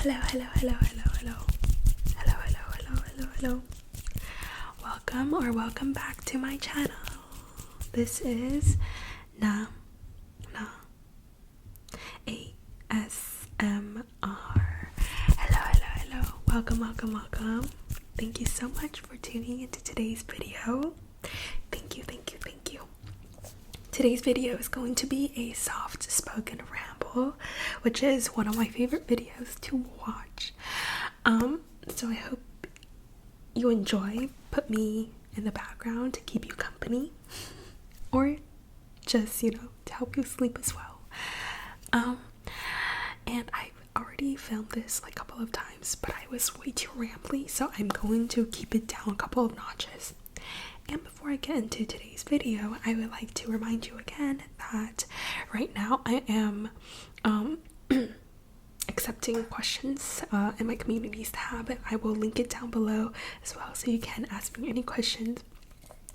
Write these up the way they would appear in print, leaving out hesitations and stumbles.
Hello. Welcome back to my channel. This is Na ASMR. Hello. Welcome. Thank you so much for tuning into today's video. Thank you. Today's video is going to be a soft spoken ramble, which is one of my favorite videos to watch. So I hope you enjoy. Put me in the background to keep you company, or just, to help you sleep as well. And I've already filmed this like a couple of times, but I was way too rambly, so I'm going to keep it down a couple of notches. And before I get into today's video, I would like to remind you again that right now I am accepting questions in my communities tab. I will link it down below as well, so you can ask me any questions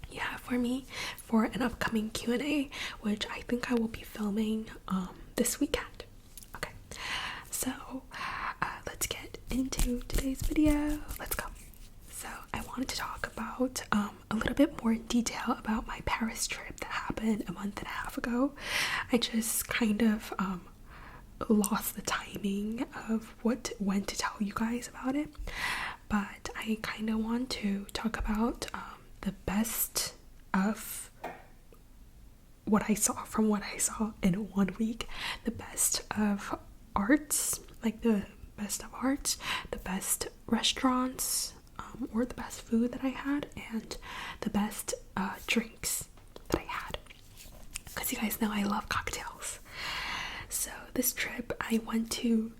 you have for me for an upcoming Q&A, which I think I will be filming this weekend. Okay, so let's get into today's video. Let's go. So I wanted to talk about a little bit more in detail about my Paris trip that happened a month and a half ago. I just kind of lost the timing of when to tell you guys about it, but I kind of want to talk about the best of what I saw in 1 week, the best of arts, like the best of arts, the best restaurants, or the best food that I had, and the best drinks that I had, because you guys know I love cocktails. So this trip I went to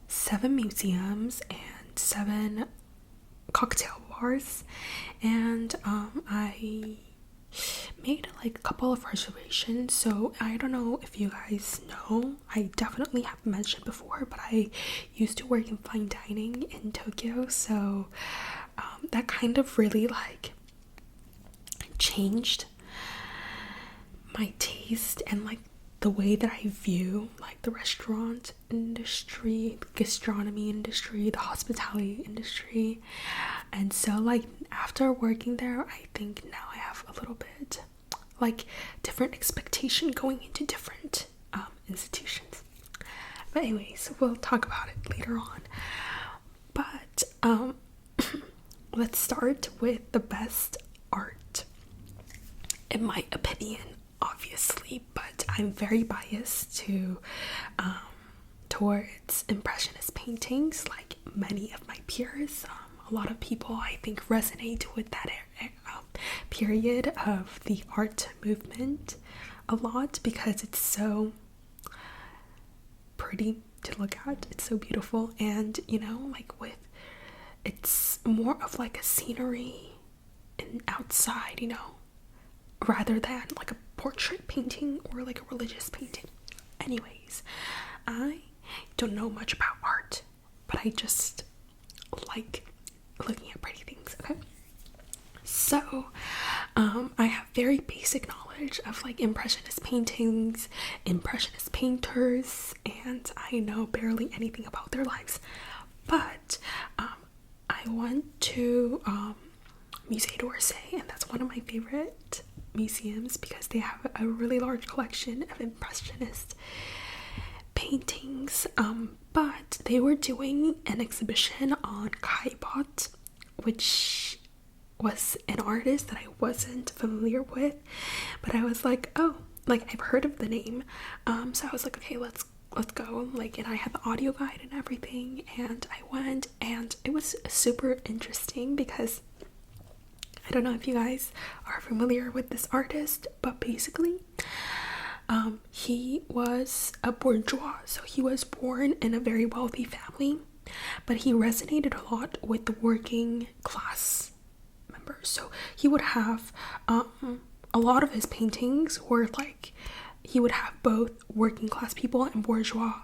7 museums and 7 cocktail bars, and I made like a couple of reservations. So I don't know if you guys know, I definitely have mentioned before, but I used to work in fine dining in Tokyo, so that kind of really like changed my taste and like the way that I view like the restaurant industry, the gastronomy industry, the hospitality industry. And so like after working there, I think now I have a little bit like different expectation going into different institutions. But anyways, we'll talk about it later on. But let's start with the best art, in my opinion, obviously, but I'm very biased towards impressionist paintings, like many of my peers. A lot of people, I think, resonate with that period of the art movement a lot, because it's so pretty to look at. It's so beautiful, and it's more of like a scenery and outside, rather than like a portrait painting or like a religious painting. Anyways, I don't know much about art, but I just like looking at pretty things. Okay, so I have very basic knowledge of like impressionist paintings, impressionist painters, and I know barely anything about their lives. But I went to Musée d'Orsay, and that's one of my favorite museums because they have a really large collection of impressionist paintings. But they were doing an exhibition on Caillebotte, which was an artist that I wasn't familiar with, but I was like, oh, like I've heard of the name. So I was like, okay, let's go. Like, and I had the audio guide and everything, and I went, and it was super interesting because I don't know if you guys are familiar with this artist, but basically he was a bourgeois, so he was born in a very wealthy family, but he resonated a lot with the working class members. So he would have a lot of his paintings were like, he would have both working class people and bourgeois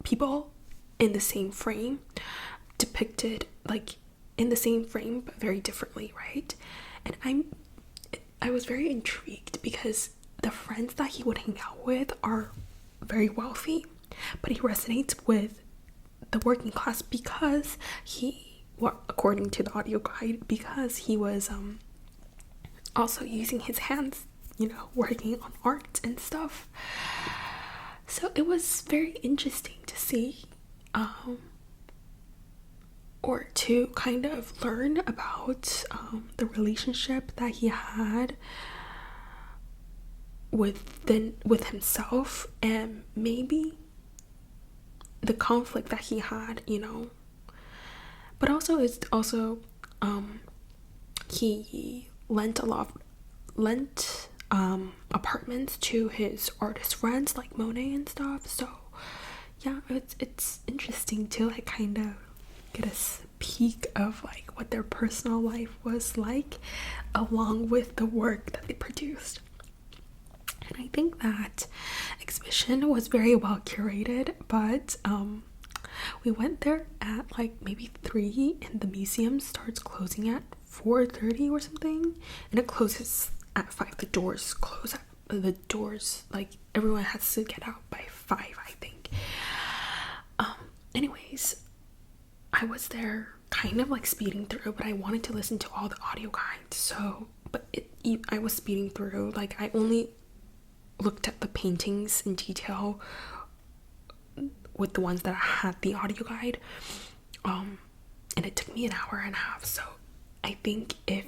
people in the same frame, depicted like in the same frame but very differently, right? And I was very intrigued because the friends that he would hang out with are very wealthy, but he resonates with the working class, because he, well, according to the audio guide, because he was also using his hands, working on art and stuff. So it was very interesting to see, or to kind of learn about the relationship that he had with himself, and maybe the conflict that he had, but also he lent apartments to his artist friends like Monet and stuff. So yeah, it's interesting to like kind of get a peek of like what their personal life was like, along with the work that they produced. And I think that exhibition was very well curated, but we went there at like maybe 3, and the museum starts closing at 4:30 or something, and it closes at 5. The doors close at like everyone has to get out by 5, I think. Anyways, I was there kind of like speeding through, but I wanted to listen to all the audio guides, so I was speeding through. Like, I only looked at the paintings in detail with the ones that had the audio guide, and it took me an hour and a half. So I think if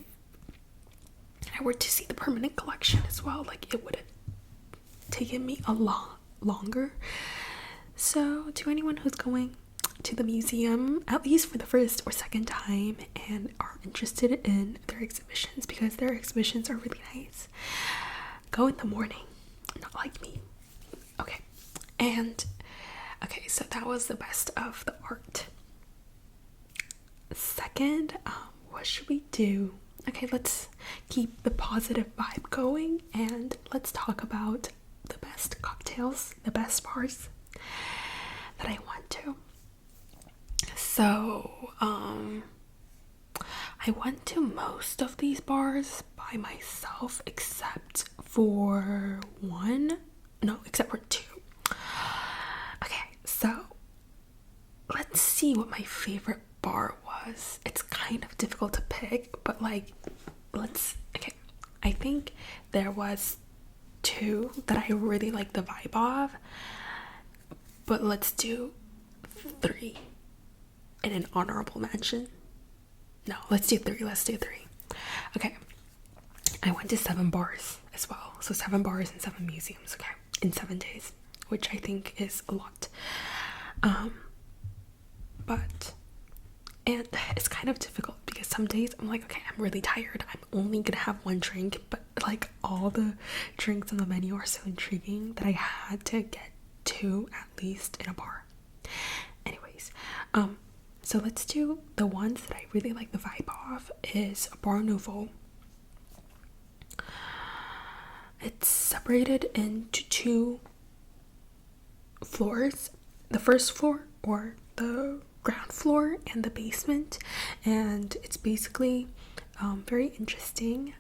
I were to see the permanent collection as well, like, it would have taken me a lot longer. So to anyone who's going to the museum, at least for the first or second time, and are interested in their exhibitions, because their exhibitions are really nice, go in the morning, not like me. Okay, so that was the best of the art. Second, what should we do? Okay, let's keep the positive vibe going, and let's talk about the best cocktails, the best bars that I went to. So, I went to most of these bars by myself, except for 2. Okay, so let's see what my favorite bar was. It's kind of difficult to pick, but like, okay, I think there was 2 that I really like the vibe of, but let's do 3 in an honorable mention. No, let's do 3. Okay, I went to 7 bars as well. So 7 bars and 7 museums, okay, in 7 days, which I think is a lot. But, and it's kind of difficult because some days I'm like, okay, I'm really tired, I'm only gonna have 1 drink, but like all the drinks on the menu are so intriguing that I had to get 2 at least in a bar. Anyways, so let's do the ones that I really like the vibe of. Is Bar Nouveau. It's separated into 2 floors, the first floor, or the ground floor, and the basement, and it's basically very interesting.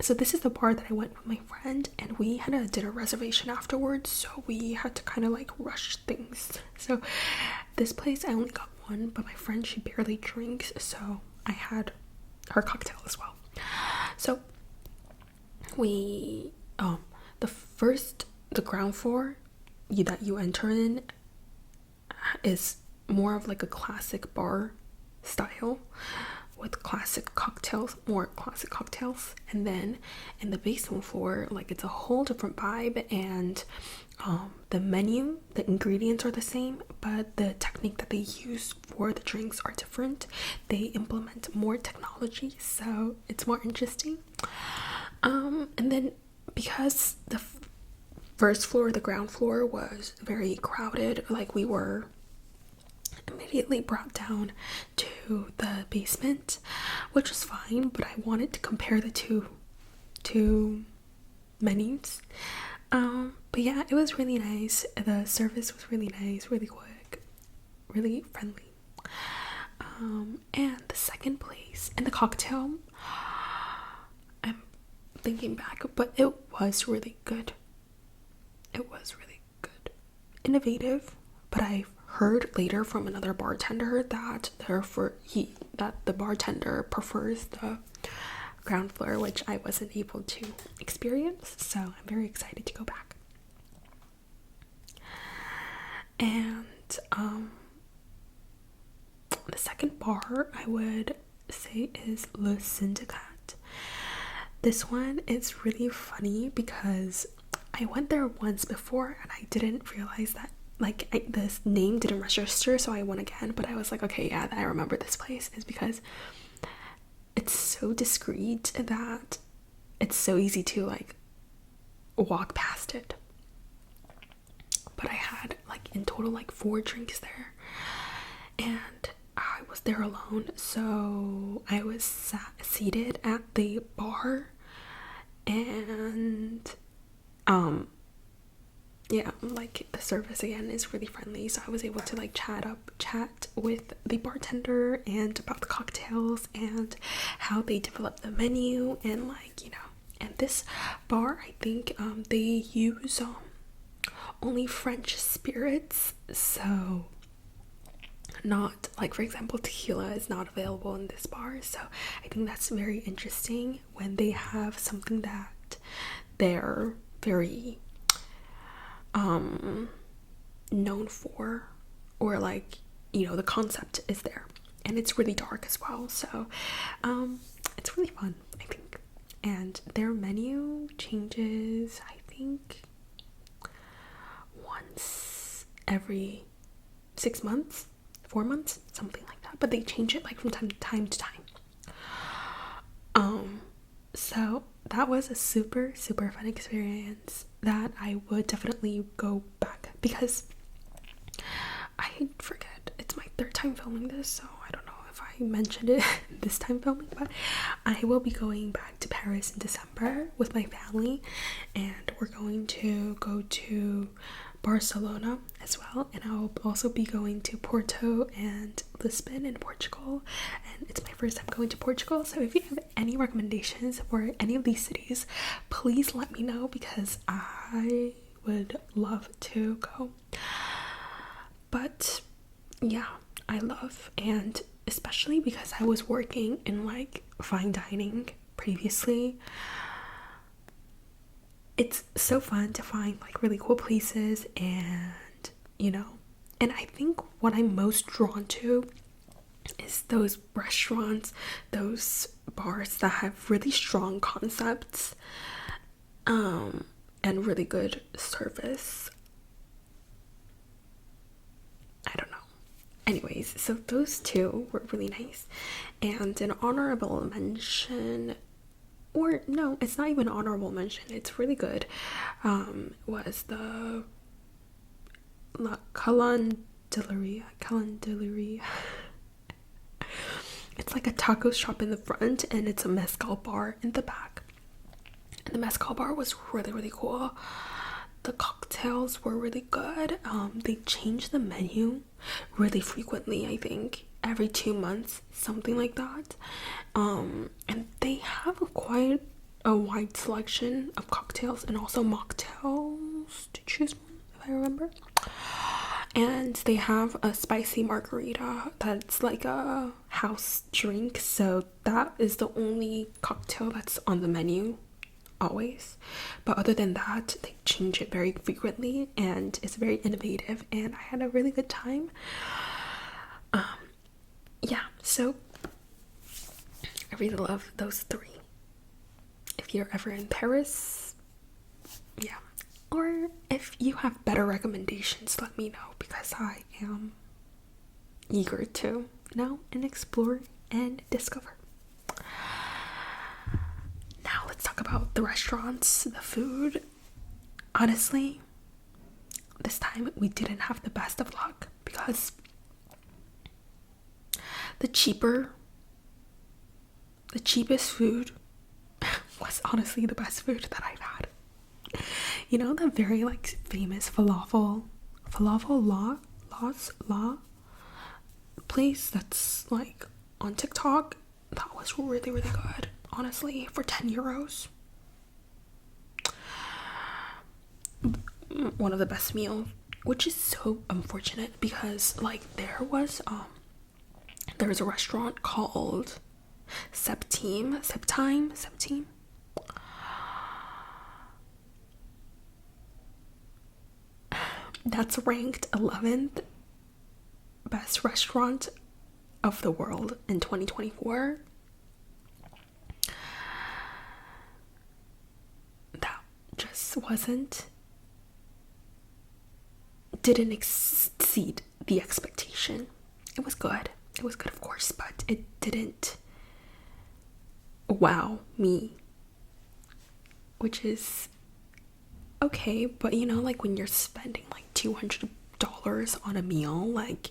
So this is the bar that I went with my friend, and we had a dinner reservation afterwards, so we had to kind of like rush things. So this place, I only got 1, but my friend, she barely drinks, so I had her cocktail as well. So we the ground floor that you enter in is more of like a classic bar style with more classic cocktails, and then in the basement floor, like, it's a whole different vibe, and the menu, the ingredients are the same, but the technique that they use for the drinks are different. They implement more technology, so it's more interesting. And then because the first floor, the ground floor, was very crowded, like, we were immediately brought down to the basement, which was fine, but I wanted to compare the two menus. But yeah, it was really nice. The service was really nice, really quick, really friendly. And the second place, and the cocktail, I'm thinking back, but it was really good. It was really good. Innovative, but I've heard later from another bartender that the bartender prefers the ground floor, which I wasn't able to experience, so I'm very excited to go back. And the second bar I would say is Le Syndicat. This one is really funny because I went there once before and I didn't realize that this name didn't register, so I went again. But I was like, okay, yeah, I remember this place. Is because it's so discreet that it's so easy to like walk past it. But I had like in total like 4 drinks there, and I was there alone, so I was seated at the bar, and yeah, like the service again is really friendly, so I was able to like chat with the bartender and about the cocktails and how they develop the menu, and like, you know, and this bar, I think they use only French spirits, so not like, for example, tequila is not available in this bar. So I think that's very interesting when they have something that they're very known for, or like, you know, the concept is there, and it's really dark as well, so it's really fun, I think. And their menu changes, I think, once every 6 months, 4 months, something like that, but they change it like from time to time. So that was a super fun experience that I would definitely go back, because I forget, it's my 3rd time filming this, so I don't know if I mentioned it this time filming, but I will be going back to Paris in December with my family, and we're going to go to Barcelona as well, and I'll also be going to Porto and Lisbon in Portugal, and it's my first time going to Portugal. So if you have any recommendations for any of these cities, please let me know, because I would love to go. But yeah, I love, and especially because I was working in like fine dining previously, it's so fun to find like really cool places, and you know, and I think what I'm most drawn to is those restaurants, those bars that have really strong concepts and really good service. I don't know. Anyways, so those two were really nice. And an honorable mention, or no, it's not even honorable mention, it's really good, was the La Calandeleria. It's like a taco shop in the front, and it's a mezcal bar in the back. And the mezcal bar was really cool. The cocktails were really good. They changed the menu really frequently, I think every 2 months, something like that. And they have quite a wide selection of cocktails and also mocktails to choose from, if I remember. And they have a spicy margarita that's like a house drink, so that is the only cocktail that's on the menu always. But other than that, they change it very frequently, and it's very innovative, and I had a really good time. Yeah, so I really love those 3. If you're ever in Paris, yeah. Or if you have better recommendations, let me know, because I am eager to know and explore and discover. Now let's talk about the restaurants, the food. Honestly, this time we didn't have the best of luck, because the cheapest food was honestly the best food that I've had. You know, the very like famous falafel la place that's like on TikTok? That was really good, honestly, for 10 euros. One of the best meals which is so unfortunate because like there was a restaurant called Septime. That's ranked 11th best restaurant of the world in 2024. That just didn't exceed the expectation. It was good. It was good, of course, but it didn't wow me, which is okay. But you know, like when you're spending like $200 on a meal, like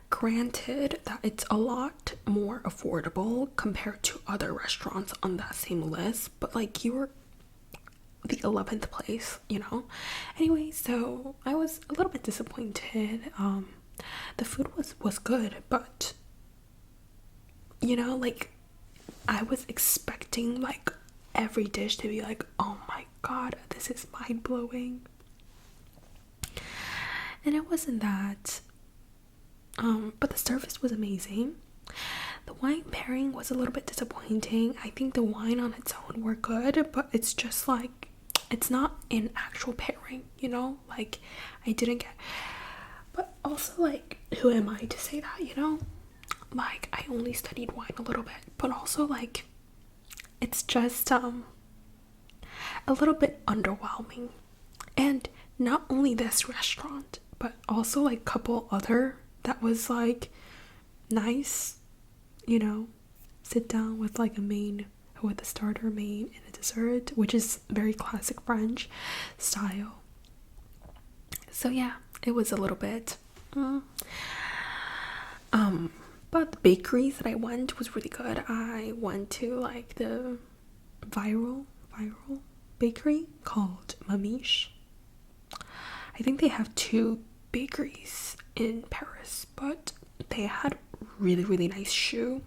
granted that it's a lot more affordable compared to other restaurants on that same list, but like you were the 11th place, you know. Anyway, so I was a little bit disappointed. The food was good, but you know, like I was expecting like every dish to be like, oh my god, this is mind-blowing, and it wasn't that. But the service was amazing. The wine pairing was a little bit disappointing. I think the wine on its own were good, but it's just like it's not an actual pairing, you know? Like I didn't get. But also, like, who am I to say that, you know? Like, I only studied wine a little bit, but also like it's just a little bit underwhelming. And not only this restaurant, but also like couple other that was like nice, you know, sit down with like with a starter, main, and a dessert, which is very classic French style. So yeah, it was a little bit but the bakeries that I went was really good. I went to like the viral bakery called Mamiche. I think they have two bakeries in Paris, but they had really nice choux.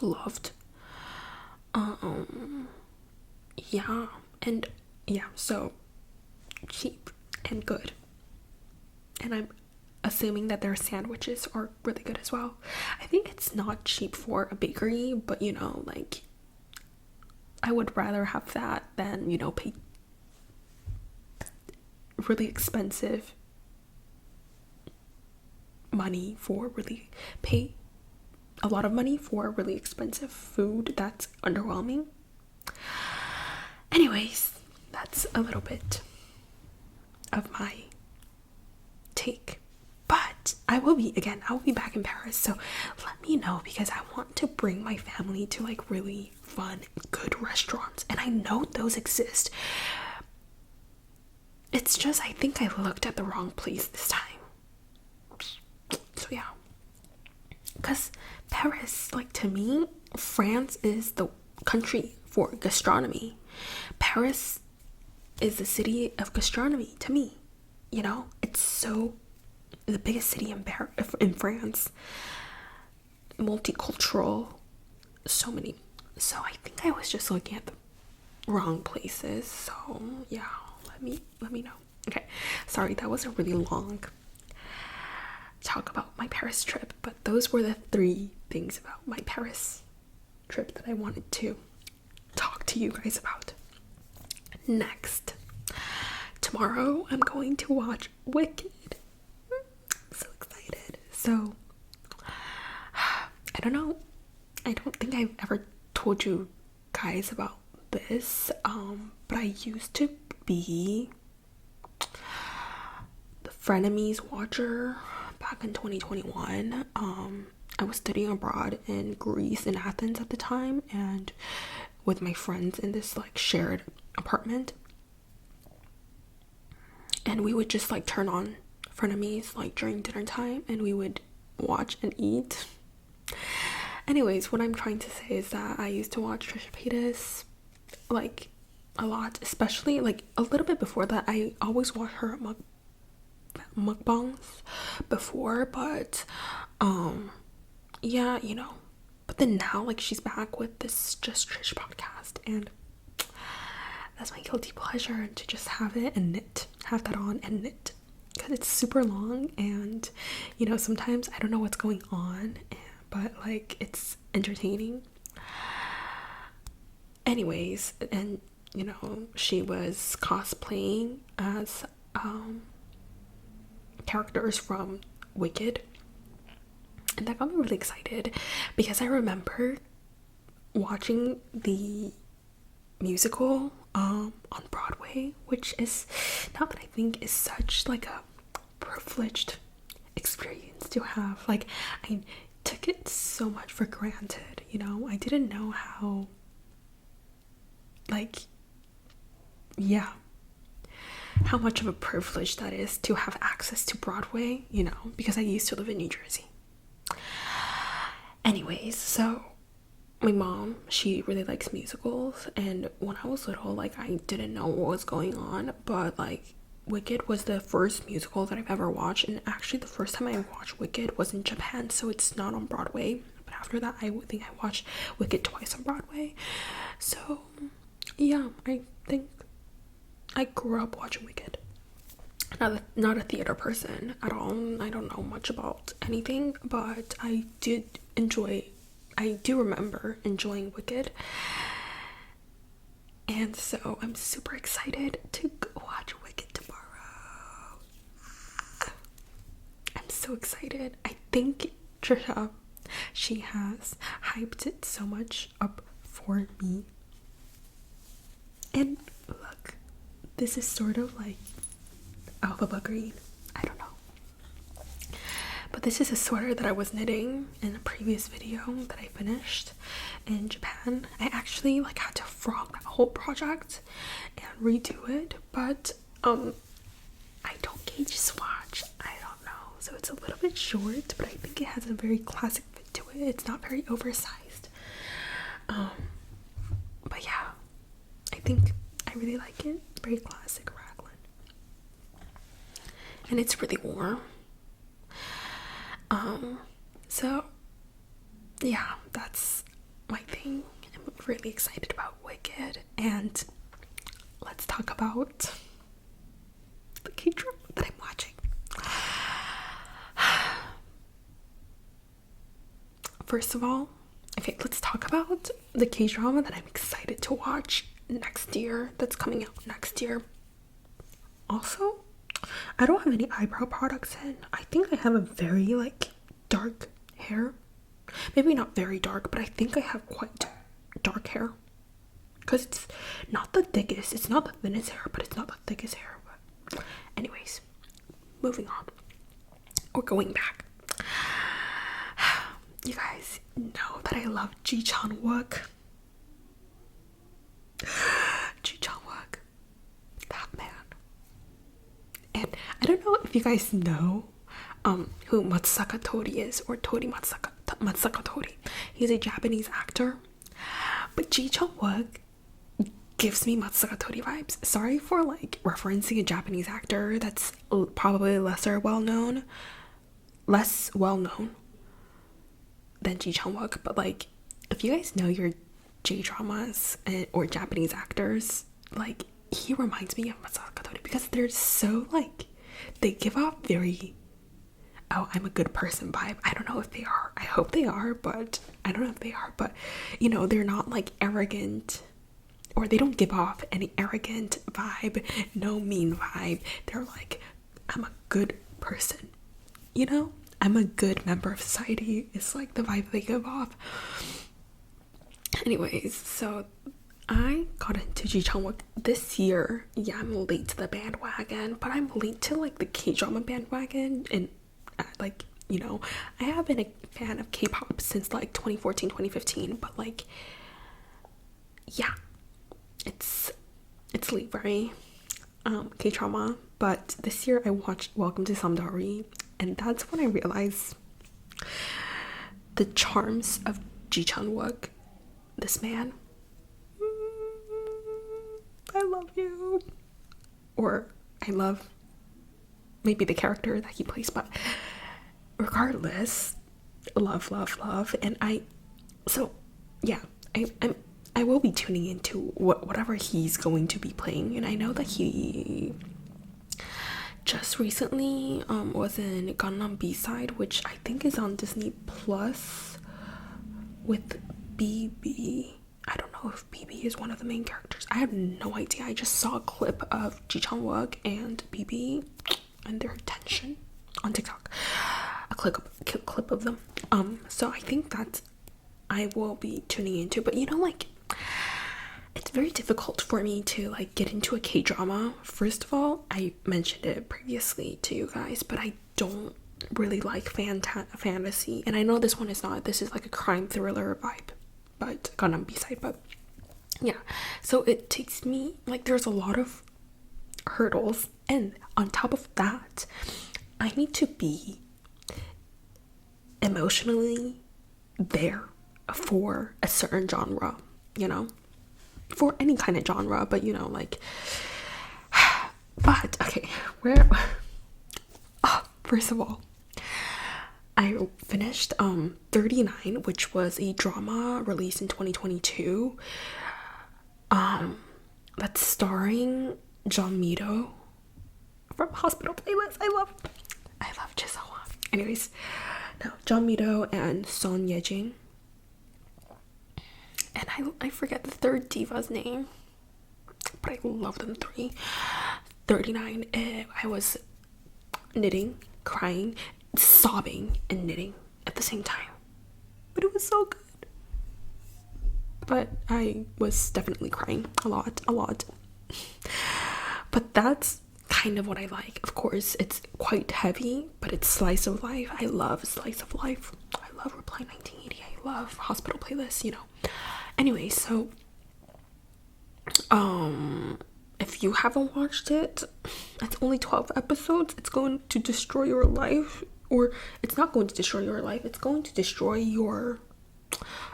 Loved. Yeah, and yeah, so cheap and good. And I'm assuming that their sandwiches are really good as well. I think it's not cheap for a bakery, but you know, like I would rather have that than, you know, pay really expensive money for really pay a lot of money for really expensive food that's underwhelming. Anyways, that's a little bit of my take. But I will be back in Paris, so let me know, because I want to bring my family to like really fun, good restaurants, and I know those exist. It's just I think I looked at the wrong place this time. So yeah, because Paris, like to me, France is the country for gastronomy. Paris is the city of gastronomy to me. You know, it's so the biggest city in France, multicultural, so many. So I think I was just looking at the wrong places. So yeah, let me know. Okay, sorry, that was a really long talk about my Paris trip, but those were the 3 things about my Paris trip that I wanted to talk to you guys about. Next, tomorrow I'm going to watch Wicked. I'm so excited. So I don't know, I don't think I've ever told you guys about this, but I used to be the Frenemies watcher back in 2021. I was studying abroad in Greece, in Athens at the time, and with my friends in this like shared apartment, and we would just like turn on Frenemies like during dinner time, and we would watch and eat. Anyways, what I'm trying to say is that I used to watch Trisha Paytas like a lot, especially like a little bit before that. I always watched her mukbangs before, but yeah, you know, but then now like she's back with this Just Trish podcast, and that's my guilty pleasure, to just have it and knit, have that on and knit, because it's super long, and you know, sometimes I don't know what's going on, but like it's entertaining. Anyways, and you know, she was cosplaying as characters from Wicked, and that got me really excited, because I remember watching the musical on Broadway, which is, now that I think, is such like a privileged experience to have. Like, I took it so much for granted, you know. I didn't know how, like, yeah, how much of a privilege that is to have access to Broadway, you know, because I used to live in New Jersey. Anyways, so my mom, she really likes musicals, and when I was little, like, I didn't know what was going on, but like Wicked was the first musical that I've ever watched, and actually the first time I watched Wicked was in Japan, so it's not on Broadway. But after that, I think I watched Wicked twice on Broadway. So yeah, I think I grew up watching Wicked. Not a theater person at all. I don't know much about anything, but I do remember enjoying Wicked. And so I'm super excited to go watch Wicked tomorrow. I'm so excited. I think Trisha, she has hyped it so much up for me. And look, this is sort of like alphabet green. I don't know. But this is a sweater that I was knitting in a previous video that I finished in Japan. I actually like had to frog that whole project and redo it, but I don't gauge swatch. I don't know. So it's a little bit short, but I think it has a very classic fit to it. It's not very oversized. But yeah, I think I really like it. Very classic raglan. And it's really warm. So yeah, that's my thing. I'm really excited about Wicked, and let's talk about the K-drama that I'm watching. First of all, okay, let's talk about the K-drama that I'm excited to watch next year, that's coming out next year. Also, I don't have any eyebrow products in. I think I have a very like dark hair. Maybe not very dark, but I think I have quite dark hair. Because it's not the thickest, it's not the thinnest hair, but it's not the thickest hair. But anyways, moving on. Or going back. You guys know that I love Ji Chan-wook. Ji Chan-wook. That man. And I don't know if you guys know who Matsuka Tori is, or Tori Matsuka Tori. He's a Japanese actor, but Ji Chan-wook gives me Matsuka Tori vibes. Sorry for like referencing a Japanese actor that's probably less well known than Ji Chan-wook, but like, if you guys know your J-dramas or Japanese actors, like, he reminds me of Matsuka Tori, because they're so like, they give off very, oh, I'm a good person vibe. I don't know if they are. I hope they are, but I don't know if they are. But, you know, they're not like arrogant, or they don't give off any arrogant vibe, no mean vibe. They're like, I'm a good person, you know? I'm a good member of society. It's like the vibe they give off. Anyways, so I got into Ji Chan-wook this year. Yeah, I'm late to the bandwagon, but I'm late to like the K-drama bandwagon, and like, you know, I have been a fan of K-pop since like 2014, 2015, but like, yeah, it's late for me, K-drama. But this year I watched Welcome to Samdari, and that's when I realized the charms of Ji Chan-wook. This man, I love you, or I love maybe the character that he plays, but regardless, love. And I'm I will be tuning into whatever he's going to be playing, and I know that he just recently was in Gangnam B-side, which I think is on Disney Plus with BB. I don't know if BB is one of the main characters. I have no idea. I just saw a clip of Ji Chang-wook and BB and their tension on TikTok. A clip of them. So I think that I will be tuning into. But you know, like, it's very difficult for me to like get into a K-drama. First of all, I mentioned it previously to you guys, but I don't really like fantasy. And I know this one is not. This is like a crime thriller vibe, but Gangnam B-side. But yeah, so it takes me, like, there's a lot of hurdles, and on top of that, I need to be emotionally there for a certain genre, you know, for any kind of genre, but you know, like, but okay, first of all, I finished 39, which was a drama released in 2022, that's starring John Mito from Hospital Playlist. I love Jisohwa. Anyways, no, John Mito and Son Ye-jin, and I forget the third diva's name, but I love them three. 39, I was knitting, crying, sobbing, and knitting at the same time, but it was so good. But I was definitely crying a lot. But that's kind of what I like. Of course, it's quite heavy, but it's slice of life. I love slice of life. I love Reply 1980. I love Hospital Playlist, you know. Anyway, so if you haven't watched it, it's only 12 episodes. It's going to destroy your life, or it's not going to destroy your life. It's going to destroy your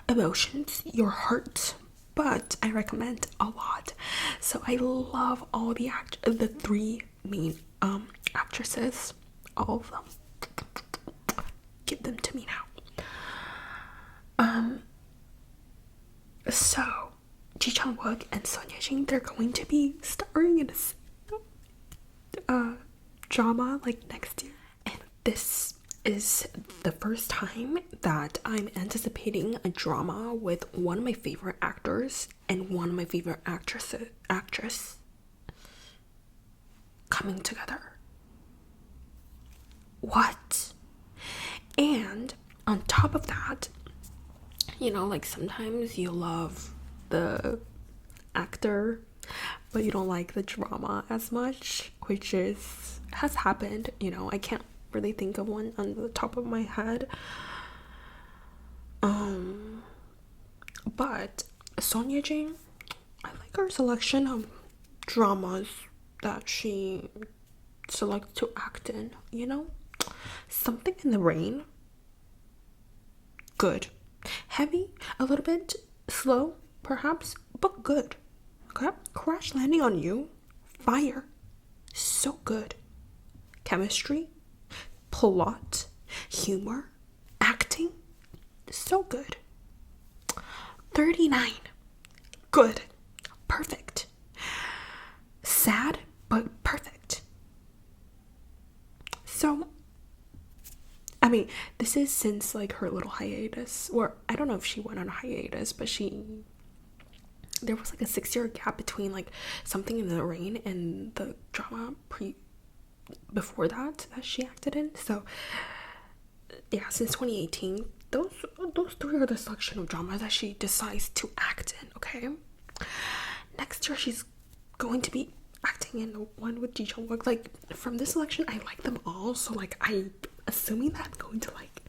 emotions, your heart. But I recommend a lot. So I love all the three main actresses, all of them. Give them to me now. So Ji Chang-wook and Son Ye-jin, they're going to be starring in a drama like next year, and this is the first time that I'm anticipating a drama with one of my favorite actors and one of my favorite actress coming together. What? And on top of that, you know, like, sometimes you love the actor but you don't like the drama as much, which has happened, you know. I can't really think of one on the top of my head, but Son Ye-jin, I like her selection of dramas that she selects to act in, you know. Something in the Rain, good. Heavy, a little bit slow perhaps, but good. Okay. Crash Landing on You, fire, so good. Chemistry, plot, humor, acting, so good. 39, good, perfect. Sad, but perfect. So, I mean, this is since like her little hiatus, or I don't know if she went on a hiatus, but there was like a 6-year gap between like Something in the Rain and the drama before that she acted in. So yeah, since 2018, those three are the selection of dramas that she decides to act in. Okay, next year she's going to be acting in the one with Ji Chang-wook. Like, from this selection, I like them all, so like I'm assuming that I'm going to like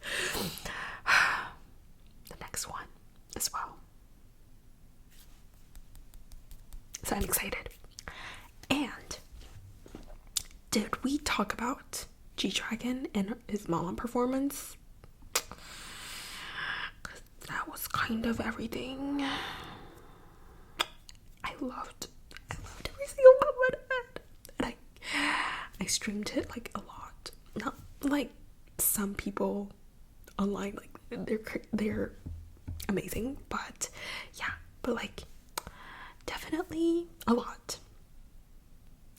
the next one as well. So I'm excited. And did we talk about G-Dragon and his Mama performance? 'Cause that was kind of everything. I loved every single moment of it. And I streamed it like a lot. Not like some people online, like they're amazing, but yeah, but like definitely a lot,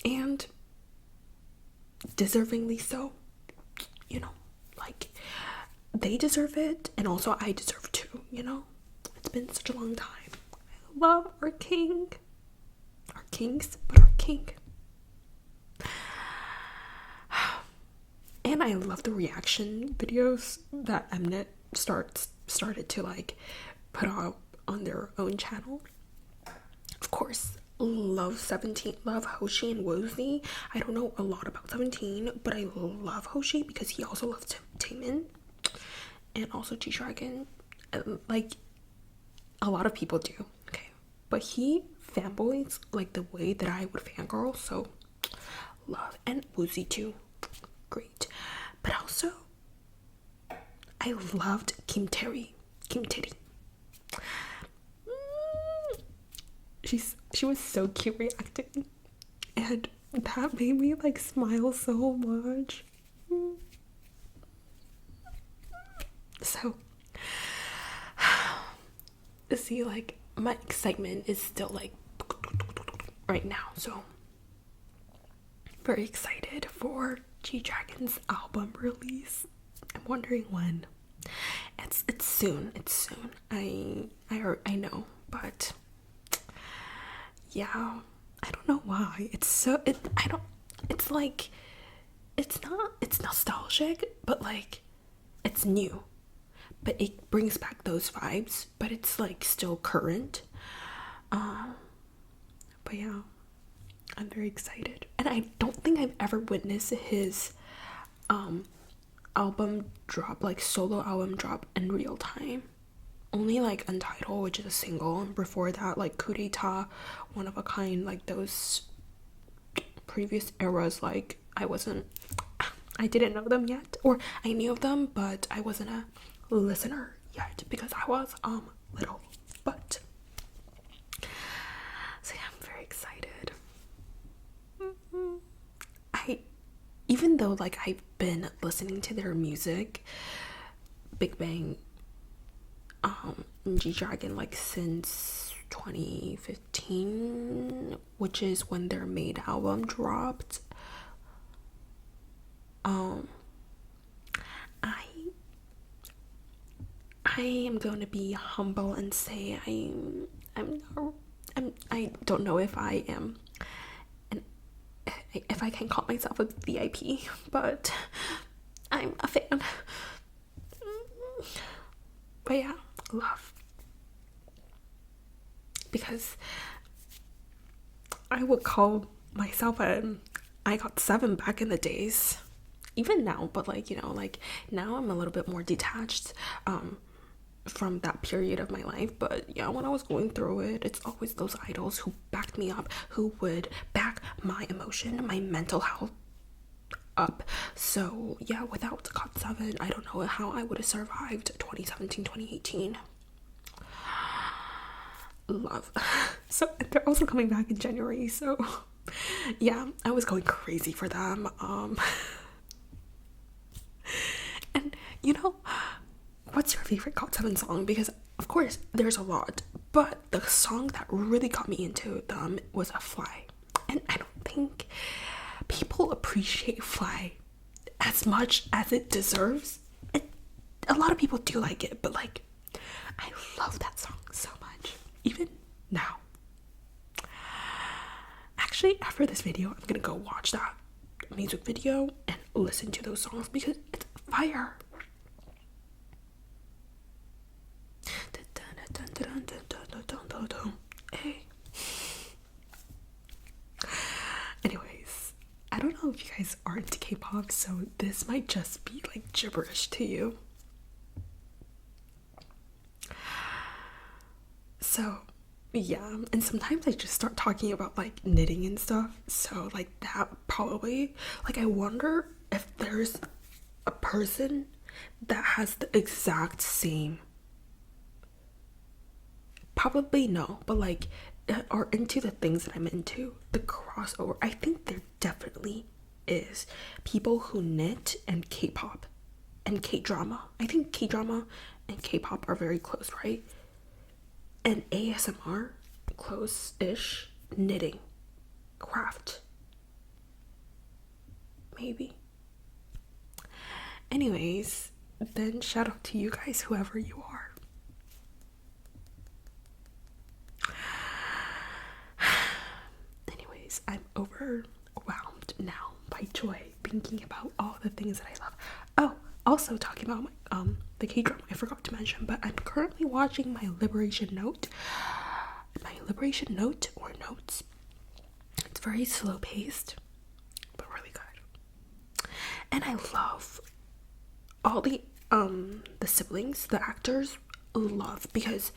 and deservingly so, you know, like they deserve it, and also I deserve too, you know. It's been such a long time. I love our king, our kings, but our king. And I love the reaction videos that Mnet started to like put out on their own channel. Of course, love 17, love Hoshi and Woozy. I don't know a lot about 17, but I love Hoshi because he also loves Taemin and also G-Dragon. Like a lot of people do, okay, but he fanboys like the way that I would fangirl, so love. And Woozy too, great. But also I loved Kim Titty. She was so cute reacting, and that made me like smile so much. So see, like my excitement is still like right now, so very excited for G-Dragon's album release. I'm wondering when. It's soon. I know, but yeah, I don't know why. It's like it's nostalgic, but like it's new. But it brings back those vibes, but it's like still current. But yeah, I'm very excited. And I don't think I've ever witnessed his album drop, like solo album drop in real time. Only like Untitled, which is a single, and before that like Coup d'etat, One of a Kind, like those previous eras. Like I didn't know them yet, or I knew of them, but I wasn't a listener yet because I was little. But so yeah, I'm very excited. Even though like I've been listening to their music, Big Bang, G-Dragon, like since 2015, which is when their main album dropped. I am going to be humble and say I don't know if I am, and if I can call myself a VIP, but I'm a fan. But yeah, love, because I would call myself I got 7 back in the days, even now, but like, you know, like now I'm a little bit more detached from that period of my life. But yeah, when I was going through it, it's always those idols who backed me up, who would back my emotion, my mental health up. So yeah, without GOT7, I don't know how I would have survived 2017, 2018. Love. So they're also coming back in January, so yeah, I was going crazy for them. And you know, what's your favorite GOT7 song? Because of course there's a lot, but the song that really got me into them was a Fly, and I don't think people appreciate Fly as much as it deserves. A lot of people do like it, but like I love that song so much, even now. Actually, after this video, I'm gonna go watch that music video and listen to those songs because it's fire. Hey. Anyways, I don't know if you guys are into K-pop, so this might just be like gibberish to you. So yeah, and sometimes I just start talking about like knitting and stuff, so like that probably, like I wonder if there's a person that has the exact same, probably no, but like are into the things that I'm into, the crossover. I think there definitely is people who knit and K-pop and K-drama. I think K-drama and K-pop are very close, right? an ASMR, close-ish, knitting, craft. Maybe. Anyways, then shout out to you guys, whoever you are. Anyways, I'm overwhelmed now by joy thinking about all the things that I love. Oh, also talking about my the K-drama I forgot to mention, but I'm currently watching my Liberation Note. My Liberation Note or Notes. It's very slow paced, but really good. And I love all the siblings, the actors love, because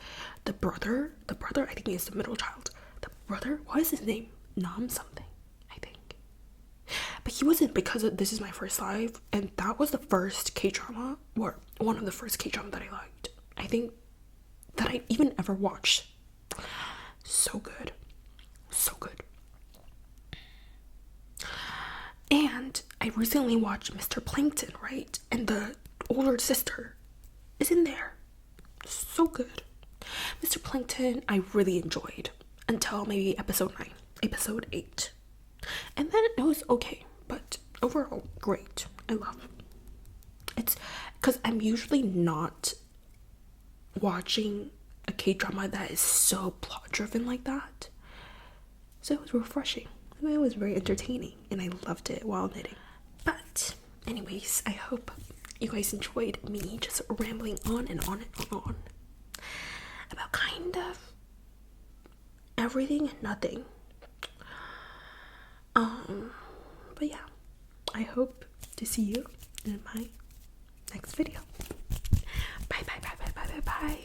the brother I think is the middle child. The brother, what is his name? Nam something, I think. But he wasn't, because This Is My First Life, and that was the first K-drama, or one of the first K-drama that I liked. I think that I even ever watched. So good. So good. And I recently watched Mr. Plankton, right? And the older sister is in there. So good. Mr. Plankton, I really enjoyed until maybe episode 9, episode 8. And then it was okay, but overall, great. I love it. It's because I'm usually not watching a K-drama that is so plot driven like that. So it was refreshing. It was very entertaining, and I loved it while knitting. But anyways, I hope you guys enjoyed me just rambling on and on and on about kind of everything and nothing. But yeah, I hope to see you in my next video. Bye bye bye bye bye bye bye.